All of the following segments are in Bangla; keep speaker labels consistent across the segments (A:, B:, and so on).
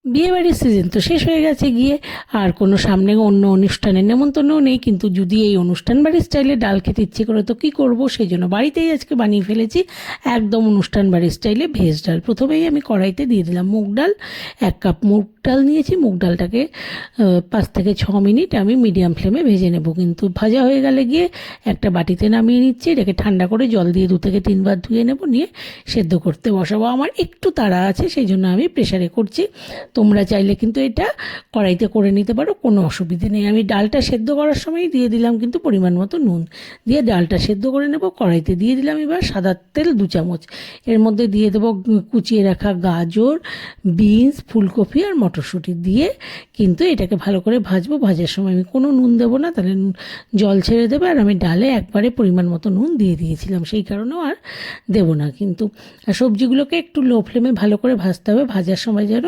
A: বিয়েবাড়ির সিজন তো শেষ হয়ে গেছে গিয়ে, আর কোনো সামনে অন্য অনুষ্ঠানের নেমন্তন্নও নেই, কিন্তু যদি এই অনুষ্ঠান বাড়ির স্টাইলে ডাল খেতে ইচ্ছে করে তো কী করব, সেই জন্য বাড়িতেই আজকে বানিয়ে ফেলেছি একদম অনুষ্ঠান বাড়ির স্টাইলে ভেজ ডাল। প্রথমেই আমি কড়াইতে দিয়ে দিলাম মুগ ডাল, 1 কাপ মুগ ডাল নিয়েছি। মুগ ডালটাকে 5 থেকে 6 মিনিট আমি মিডিয়াম ফ্লেমে ভেজে নেব, কিন্তু ভাজা হয়ে গেলে গিয়ে একটা বাটিতে নামিয়ে নিচ্ছি। এটাকে ঠান্ডা করে জল দিয়ে 2 থেকে 3 বার ধুয়ে নেব, নিয়ে সেদ্ধ করতে বসাবো। আমার একটু তাড়া আছে, সেই জন্য আমি প্রেশারে করছি। তোমরা চাইলে কিন্তু এটা কড়াইতে করে নিতে পারো, কোনো অসুবিধে নেই। আমি ডালটা সেদ্ধ করার সময় দিয়ে দিলাম কিন্তু পরিমাণ মতো নুন, দিয়ে ডালটা সেদ্ধ করে নেব। কড়াইতে দিয়ে দিলাম এবার সাদা তেল 2 চামচ, এর মধ্যে দিয়ে দেবো কুচিয়ে রাখা গাজর, বিনস, ফুলকপি আর মটরশুঁটি দিয়ে কিন্তু এটাকে ভালো করে ভাজবো। ভাজার সময় আমি কোনো নুন দেবো না, তাহলে জল ছেড়ে দেবে, আর আমি ডালে একবারে পরিমাণ মতো নুন দিয়ে দিয়েছিলাম, সেই কারণেও আর দেবো না কিন্তু। আর সবজিগুলোকে একটু লো ফ্লেমে ভালো করে ভাজতে হবে, ভাজার সময় যেন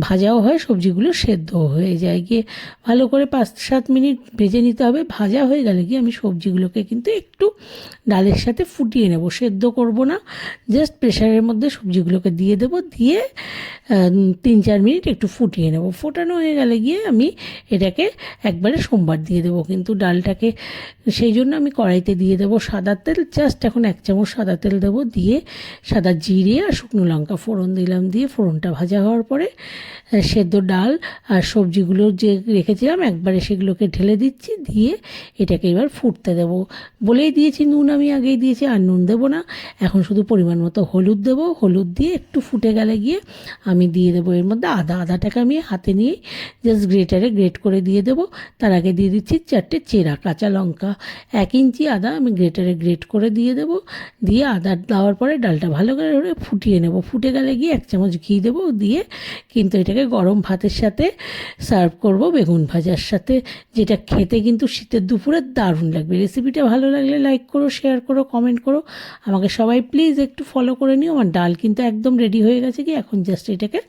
A: ভাজাও হয়, সবজিগুলো সেদ্ধও হয়ে যায় গিয়ে। ভালো করে 5-7 মিনিট ভেজে নিতে হবে। ভাজা হয়ে গেলে গিয়ে আমি সবজিগুলোকে কিন্তু একটু ডালের সাথে ফুটিয়ে নেব, সেদ্ধ করব না, জাস্ট প্রেশারের মধ্যে সবজিগুলোকে দিয়ে দেবো, দিয়ে 3-4 মিনিট একটু ফুটিয়ে নেব। ফোটানো হয়ে গেলে গিয়ে আমি এটাকে একবারে সোমবার দিয়ে দেবো কিন্তু ডালটাকে। সেই জন্য আমি কড়াইতে দিয়ে দেবো সাদা তেল, জাস্ট এখন 1 চামচ সাদা তেল দেবো, দিয়ে সাদা জিরে আর শুকনো লঙ্কা ফোড়ন দিলাম, দিয়ে ফোড়নটা ভাজা হওয়ার পরে সেদ্ধ ডাল আর সবজিগুলো যে রেখেছিলাম একবারে সেগুলোকে ঢেলে দিচ্ছি, দিয়ে এটাকে এবার ফুটতে দেবো। বলেই দিয়েছি নুন আমি আগেই দিয়েছি, আর নুন দেবো না। এখন শুধু পরিমাণ মতো হলুদ দেবো, হলুদ দিয়ে একটু ফুটে গেলে গিয়ে আমি দিয়ে দেবো এর মধ্যে আদাটাকে আমি হাতে নিয়েই জাস্ট গ্রেটারে গ্রেট করে দিয়ে দেবো। তার আগে দিয়ে দিচ্ছি 4টে চেরা কাঁচা লঙ্কা, 1 ইঞ্চি আদা আমি গ্রেটারে গ্রেট করে দিয়ে দেবো। দিয়ে আদা দেওয়ার পরে ডালটা ভালো করে ফুটিয়ে নেব। ফুটে গেলে গিয়ে 1 চামচ ঘি দেবো, দিয়ে কিন্তু এটাকে গরম ভাতের সাথে সার্ভ করব, বেগুন ভাজার সাথে, যেটা খেতে কিন্তু শীতের দুপুরে দারুণ লাগবে। রেসিপিটা ভালো লাগলে লাইক করো, শেয়ার করো, কমেন্ট করো। আমাকে সবাই প্লিজ একটু ফলো করে নিও। আমার ডাল কিন্তু একদম রেডি হয়ে গেছে, কি এখন জাস্ট এটাকে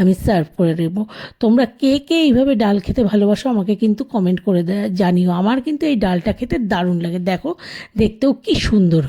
A: আমি সার্ভ করে দেব। তোমরা কে কে এইভাবে ডাল খেতে ভালোবাসো আমাকে কিন্তু কমেন্ট করে জানিও। আমার কিন্তু এই ডালটা খেতে দারুণ লাগে, দেখো দেখতেও কি সুন্দর।